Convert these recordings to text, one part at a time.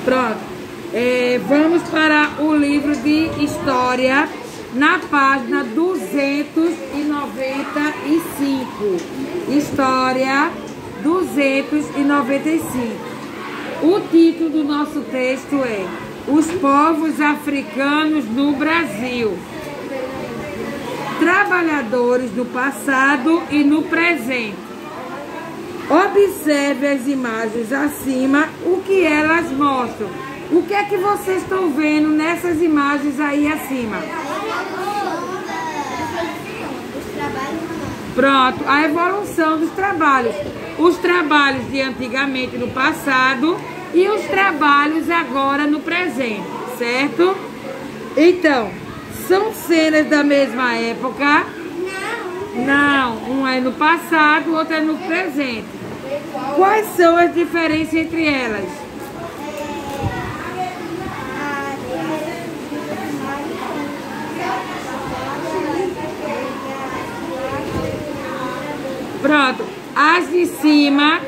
Pronto. Vamos para o livro de História, na página 295. História 295. O título do nosso texto é Os povos africanos no Brasil. Trabalhadores do passado e no presente. Observe as imagens acima, o que elas mostram. O que é que vocês estão vendo nessas imagens aí acima? Pronto, a evolução dos trabalhos. Os trabalhos de antigamente no passado e os trabalhos agora no presente, certo? Então, são cenas da mesma época? Não, um é no passado, o outro é no presente. Quais são as diferenças entre elas? Pronto, as de cima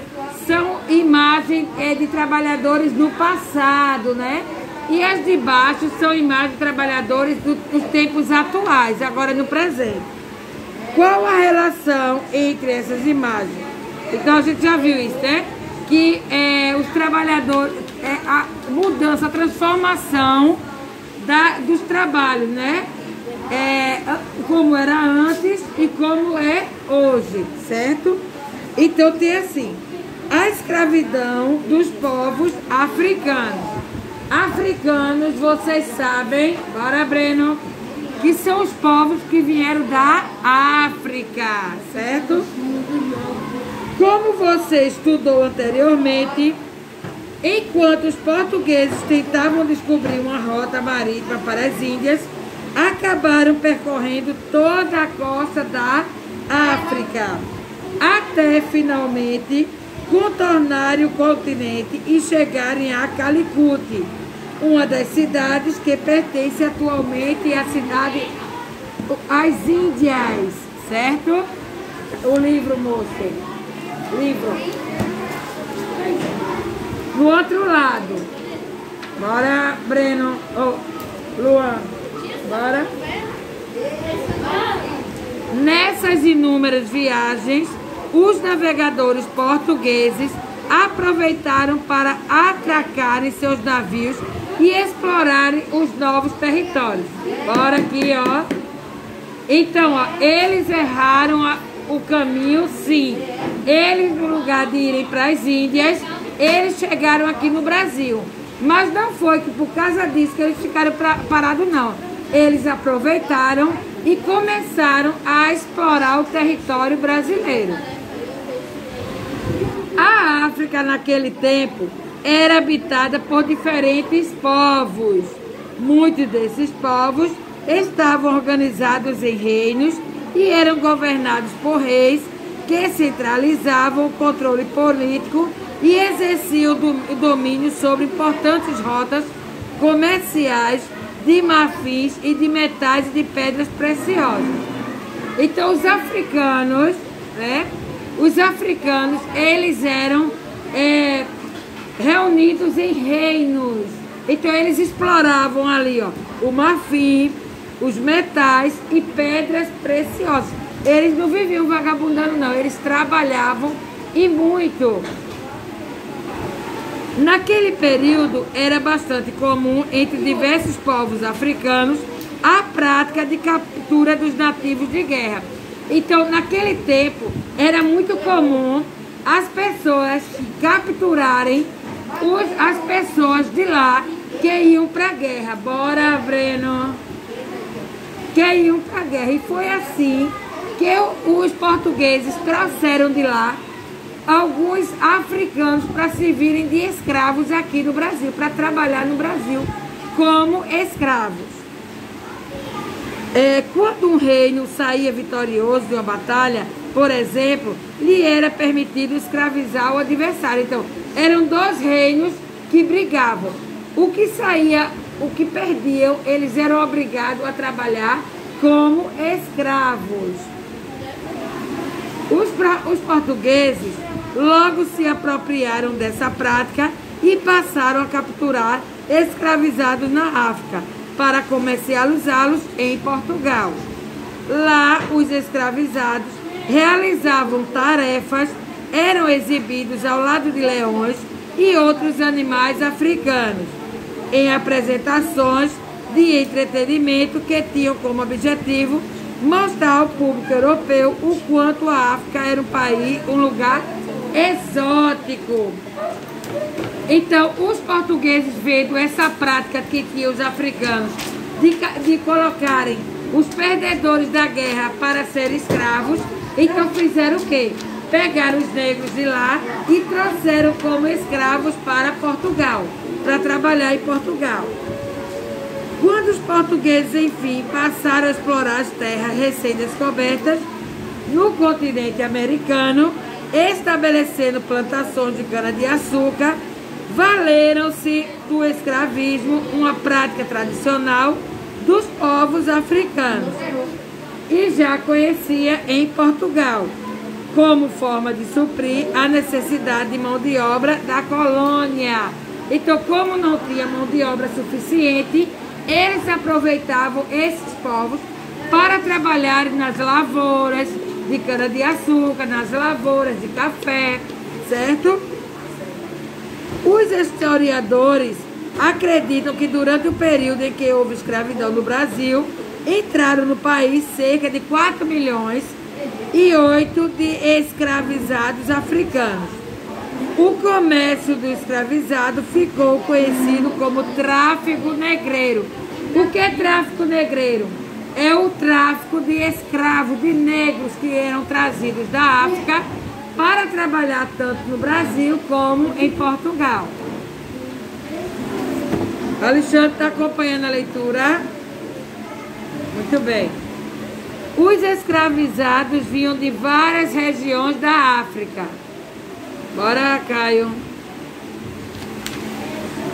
são imagens de trabalhadores do passado, né? E as de baixo são imagens de trabalhadores dos tempos atuais, agora no presente. Qual a relação entre essas imagens? Então a gente já viu isso, né? Que os trabalhadores, a mudança, a transformação dos trabalhos, né? Como era antes e como é hoje, certo? Então tem assim, a escravidão dos povos africanos. Africanos, vocês sabem, bora Breno, que são os povos que vieram da África, certo? Como você estudou anteriormente, enquanto os portugueses tentavam descobrir uma rota marítima para as Índias, acabaram percorrendo toda a costa da África, até finalmente contornarem o continente e chegarem a Calicut, uma das cidades que pertence atualmente à cidade às Índias, certo? O livro, moço. Livro. No outro lado. Bora, Breno. Luan. Bora. Nessas inúmeras viagens, os navegadores portugueses aproveitaram para atracarem seus navios e explorarem os novos territórios. Bora aqui, ó. Então, ó, eles erraram o caminho, sim. Eles, no lugar de irem para as Índias, eles chegaram aqui no Brasil. Mas não foi que por causa disso que eles ficaram parados, não. Eles aproveitaram e começaram a explorar o território brasileiro. A África, naquele tempo, era habitada por diferentes povos. Muitos desses povos estavam organizados em reinos e eram governados por reis que centralizavam o controle político e exerciam o domínio sobre importantes rotas comerciais de marfins e de metais e de pedras preciosas. Então, os africanos, né? Os africanos, eles eram reunidos em reinos. Então, eles exploravam ali, ó, o marfim, os metais e pedras preciosas. Eles não viviam vagabundando, não. Eles trabalhavam e muito. Naquele período, era bastante comum entre diversos povos africanos a prática de captura dos nativos de guerra. Então, naquele tempo, era muito comum as pessoas capturarem as pessoas de lá que iam para a guerra. Bora, Breno! Que iam para a guerra. E foi assim que os portugueses trouxeram de lá alguns africanos para servirem de escravos aqui no Brasil, para trabalhar no Brasil como escravos. Quando um reino saía vitorioso de uma batalha, por exemplo, lhe era permitido escravizar o adversário. Então, eram dois reinos que brigavam. O que saía, o que perdiam, eles eram obrigados a trabalhar como escravos. Os portugueses logo se apropriaram dessa prática e passaram a capturar escravizados na África para comercializá-los em Portugal. Lá, os escravizados realizavam tarefas, eram exibidos ao lado de leões e outros animais africanos, em apresentações de entretenimento que tinham como objetivo mostrar ao público europeu o quanto a África era um lugar exótico. Então, os portugueses, vendo essa prática que tinham os africanos de colocarem os perdedores da guerra para serem escravos, então fizeram o quê? Pegaram os negros de lá e trouxeram como escravos para Portugal, para trabalhar em Portugal. Quando os portugueses, enfim, passaram a explorar as terras recém-descobertas no continente americano, estabelecendo plantações de cana-de-açúcar, valeram-se do escravismo, uma prática tradicional dos povos africanos, e já conhecia em Portugal, como forma de suprir a necessidade de mão de obra da colônia. Então, como não tinha mão de obra suficiente, eles aproveitavam esses povos para trabalhar nas lavouras de cana-de-açúcar, nas lavouras de café, certo? Os historiadores acreditam que durante o período em que houve escravidão no Brasil, entraram no país cerca de 4 milhões e 8 de escravizados africanos. O comércio do escravizado ficou conhecido como tráfico negreiro. O que é tráfico negreiro? É o tráfico de escravos, de negros que eram trazidos da África para trabalhar tanto no Brasil como em Portugal. Alexandre está acompanhando a leitura? Muito bem. Os escravizados vinham de várias regiões da África. Bora, Caio.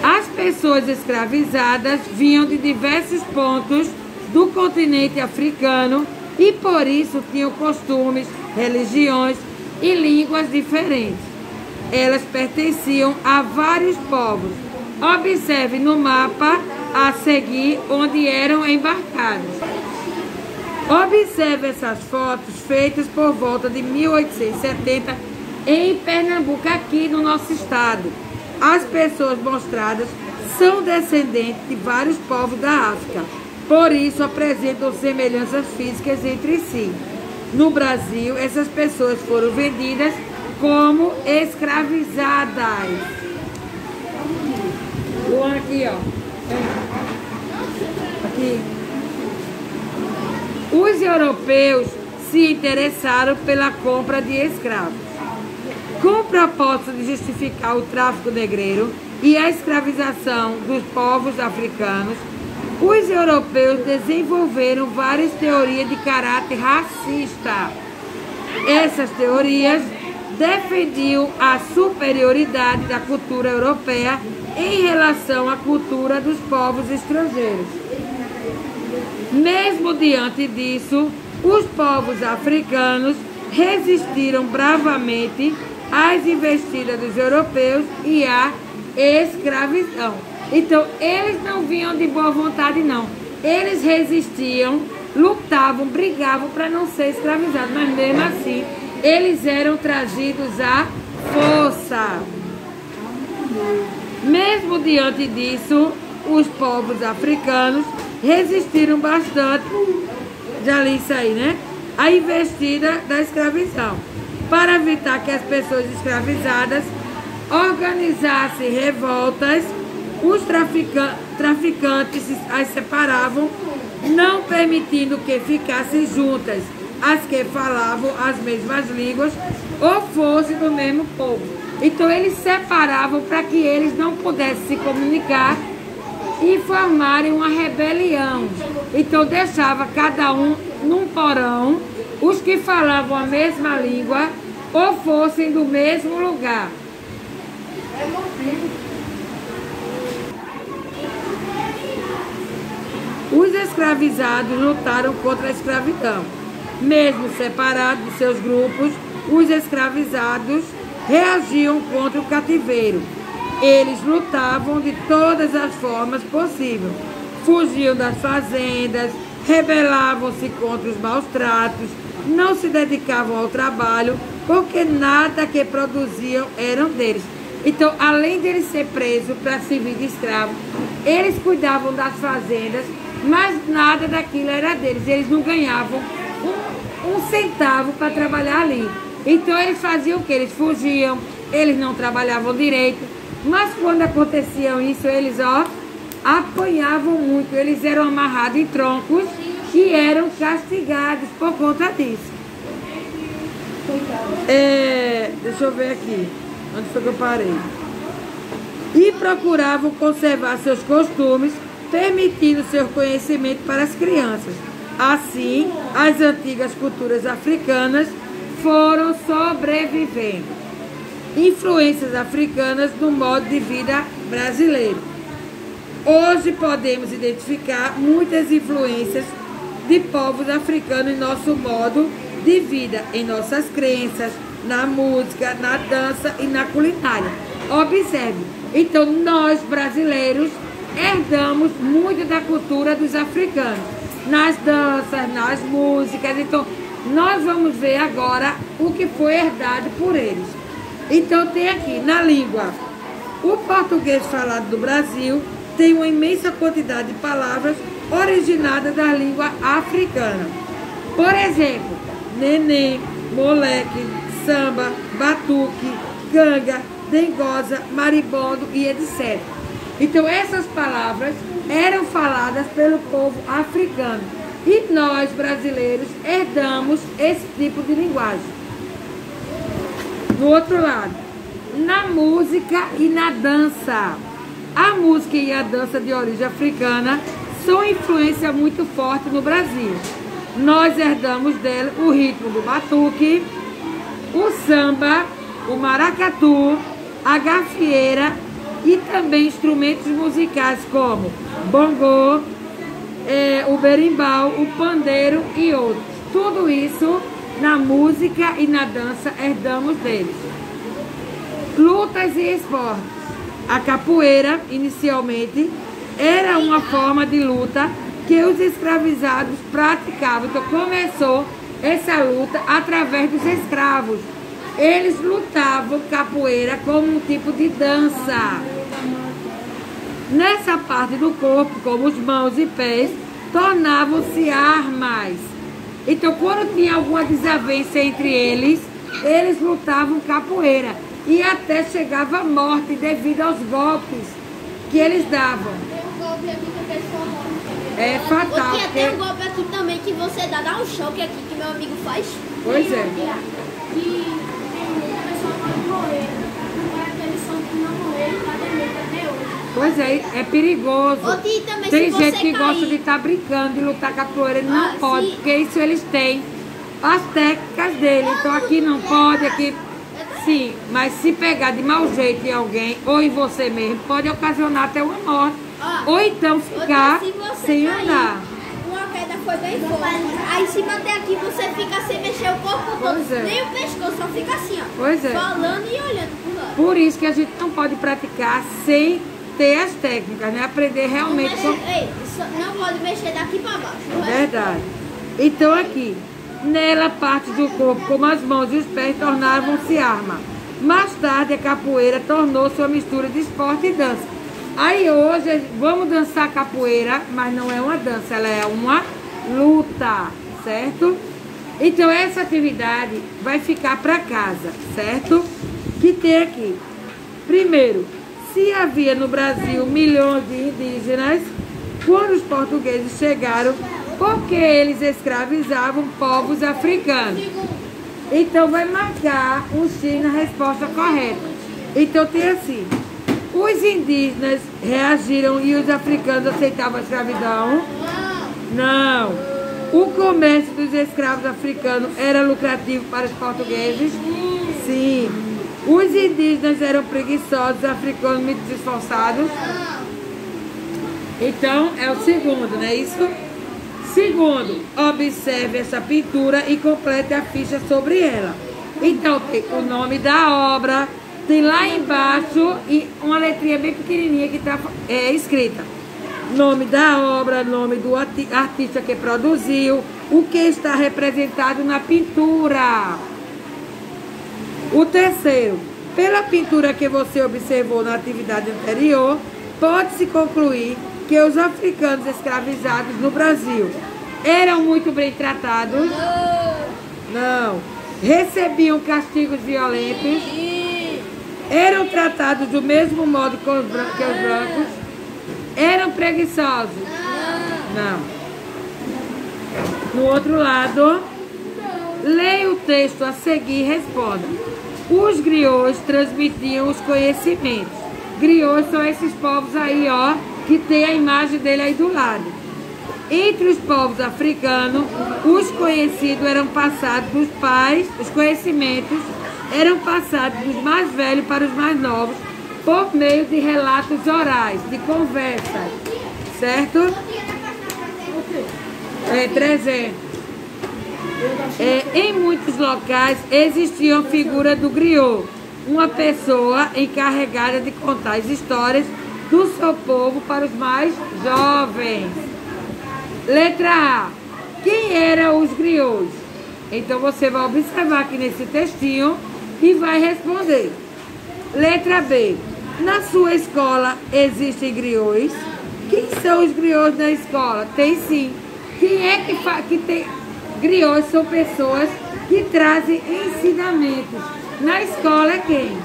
As pessoas escravizadas vinham de diversos pontos do continente africano e por isso tinham costumes, religiões e línguas diferentes. Elas pertenciam a vários povos. Observe no mapa a seguir onde eram embarcados. Observe essas fotos feitas por volta de 1870 em Pernambuco, aqui no nosso estado. As pessoas mostradas são descendentes de vários povos da África, por isso apresentam semelhanças físicas entre si. No Brasil, essas pessoas foram vendidas como escravizadas. Luan, aqui, ó. Aqui. Os europeus se interessaram pela compra de escravos. Com o propósito de justificar o tráfico negreiro e a escravização dos povos africanos, os europeus desenvolveram várias teorias de caráter racista. Essas teorias defendiam a superioridade da cultura europeia em relação à cultura dos povos estrangeiros. Mesmo diante disso, os povos africanos resistiram bravamente às investidas dos europeus e à escravidão. Então, eles não vinham de boa vontade, não. Eles resistiam, lutavam, brigavam para não ser escravizados, mas mesmo assim, eles eram trazidos à força. Mesmo diante disso, os povos africanos resistiram bastante, já li isso aí, né? A investida da escravidão, para evitar que as pessoas escravizadas organizassem revoltas. Os traficantes as separavam, não permitindo que ficassem juntas as que falavam as mesmas línguas ou fossem do mesmo povo. Então eles separavam para que eles não pudessem se comunicar e formarem uma rebelião. Então deixava cada um num porão, os que falavam a mesma língua ou fossem do mesmo lugar. Os escravizados lutaram contra a escravidão. Mesmo separados de seus grupos, os escravizados reagiam contra o cativeiro. Eles lutavam de todas as formas possíveis. Fugiam das fazendas, rebelavam-se contra os maus tratos, não se dedicavam ao trabalho, porque nada que produziam eram deles. Então, além de eles ser presos para servir de escravo, eles cuidavam das fazendas, mas nada daquilo era deles. Eles não ganhavam um centavo para trabalhar ali. Então, eles faziam o quê? Eles fugiam, eles não trabalhavam direito, mas quando acontecia isso, eles, apanhavam muito. Eles eram amarrados em troncos e eram castigados por conta disso. Deixa eu ver aqui. Onde foi que eu parei? E procuravam conservar seus costumes, permitindo seu conhecimento para as crianças. Assim, as antigas culturas africanas foram sobrevivendo. Influências africanas no modo de vida brasileiro. Hoje podemos identificar muitas influências de povos africanos em nosso modo de vida, em nossas crenças, na música, na dança e na culinária. Observe, então nós brasileiros herdamos muito da cultura dos africanos, nas danças, nas músicas. Então nós vamos ver agora o que foi herdado por eles. Então tem aqui na língua, o português falado do Brasil tem uma imensa quantidade de palavras originadas da língua africana. Por exemplo, neném, moleque, samba, batuque, canga, dengosa, maribondo e etc. Então essas palavras eram faladas pelo povo africano e nós brasileiros herdamos esse tipo de linguagem. No outro lado, na música e na dança. A música e a dança de origem africana são influência muito forte no Brasil. Nós herdamos dela o ritmo do batuque, o samba, o maracatu, a gafieira e também instrumentos musicais como bongô, o berimbau, o pandeiro e outros. Tudo isso na música e na dança herdamos deles. Lutas e esportes. A capoeira, inicialmente, era uma forma de luta que os escravizados praticavam. Então começou essa luta através dos escravos. Eles lutavam capoeira como um tipo de dança. Nessa parte do corpo, como os mãos e pés, tornavam-se armas. Então, quando tinha alguma desavença entre eles, eles lutavam capoeira. E até chegava a morte devido aos golpes que eles davam. É fatal. Porque tem um golpe aqui também que você dá um choque aqui, que meu amigo faz. Pois é. Que o pessoal pode morrer. Aqueles são que não morreram, podem morrer até hoje. Pois é, é perigoso. Também, tem gente que gosta de estar brincando, de lutar capoeira, não pode, porque isso eles têm as técnicas dele. Então aqui não pode, aqui sim, mas se pegar de mau jeito em alguém ou em você mesmo, pode ocasionar até uma morte. Ou então ficar sem andar. Uma queda foi bem forte. Aí se manter aqui, você fica sem mexer o corpo todo. Nem o pescoço, só fica assim, ó. Pois é. Falando e olhando pro lado. Por isso que a gente não pode praticar sem ter as técnicas, né? Aprender realmente. Não pode mexer daqui para baixo. Verdade. Então aqui, nela partes do corpo, como as mãos e os pés, tornavam-se arma. Mais tarde a capoeira tornou-se uma mistura de esporte e dança. Aí hoje vamos dançar capoeira, mas não é uma dança, ela é uma luta, certo? Então essa atividade vai ficar para casa, certo? Que tem aqui. Primeiro, se havia no Brasil milhões de indígenas, quando os portugueses chegaram, porque eles escravizavam povos africanos. Então vai marcar um X na resposta correta. Então tem assim. Os indígenas reagiram e os africanos aceitavam a escravidão? Não. O comércio dos escravos africanos era lucrativo para os portugueses? Sim. Os indígenas eram preguiçosos, os africanos muito esforçados? Então, é o segundo, não é isso? Segundo, observe essa pintura e complete a ficha sobre ela. Então, tem o nome da obra, Tem lá embaixo e uma letrinha bem pequenininha que está escrita. Nome da obra, nome do artista que produziu, o que está representado na pintura. O terceiro, pela pintura que você observou na atividade anterior, pode-se concluir que os africanos escravizados no Brasil eram muito bem tratados? Não. Recebiam castigos violentos? Eram tratados do mesmo modo que os brancos? Eram preguiçosos? Não. No outro lado, leia o texto a seguir e responda. Os griots transmitiam os conhecimentos. Griots são esses povos aí, ó, que tem a imagem dele aí do lado. Entre os povos africanos, os conhecidos eram passados dos pais, os conhecimentos eram passados dos mais velhos para os mais novos, por meio de relatos orais, de conversas, certo? 300. Em muitos locais existia a figura do griot, uma pessoa encarregada de contar as histórias do seu povo para os mais jovens. Letra A. Quem eram os griots? Então você vai observar aqui nesse textinho e vai responder. Letra B. Na sua escola existem griots? Quem são os griots na escola? Tem sim. Quem é que tem? Griots são pessoas que trazem ensinamentos. Na escola é quem?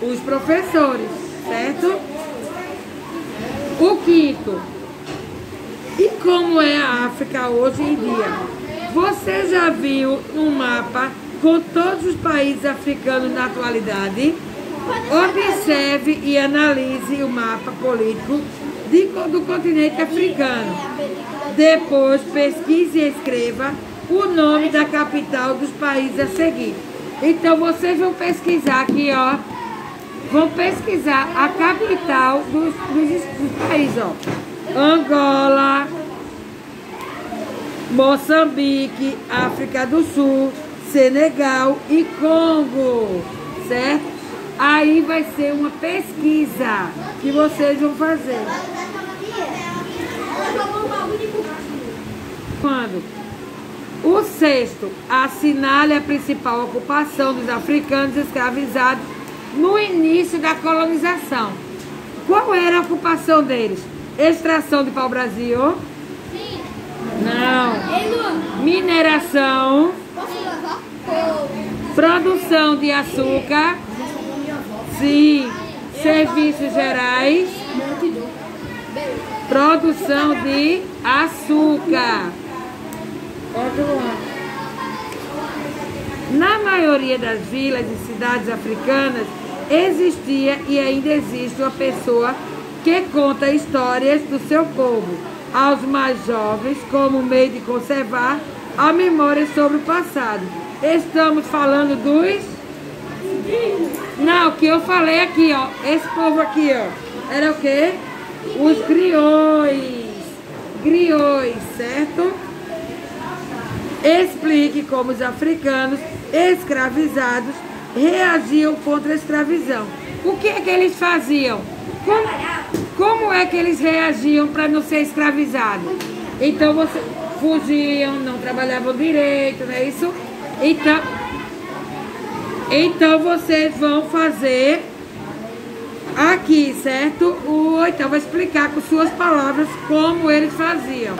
Os professores, certo? O quinto. E como é a África hoje em dia? Você já viu um mapa com todos os países africanos na atualidade? Observe e analise o mapa político do continente africano. Depois pesquise e escreva o nome da capital dos países a seguir. Então vocês vão pesquisar aqui, ó. Vão pesquisar a capital dos países, ó. Angola, Moçambique, África do Sul, Senegal e Congo, certo? Aí vai ser uma pesquisa que vocês vão fazer. Quando? O sexto, assinale a principal ocupação dos africanos escravizados no início da colonização. Qual era a ocupação deles? Extração de pau-brasil? Sim. Não. Mineração. Produção de açúcar? Sim. Serviços gerais? Produção de açúcar. Na maioria das vilas e cidades africanas, existia e ainda existe uma pessoa que conta histórias do seu povo aos mais jovens como meio de conservar a memória sobre o passado. Estamos falando dos... Não, o que eu falei aqui, ó. Esse povo aqui, ó. Era o quê? Os griots. Griots, certo? Explique como os africanos escravizados reagiam contra a escravidão. O que é que eles faziam? Como é que eles reagiam para não ser escravizados? Então, você fugiam, não trabalhavam direito, não é isso? Então vocês vão fazer aqui, certo? Então, vou explicar com suas palavras como eles faziam.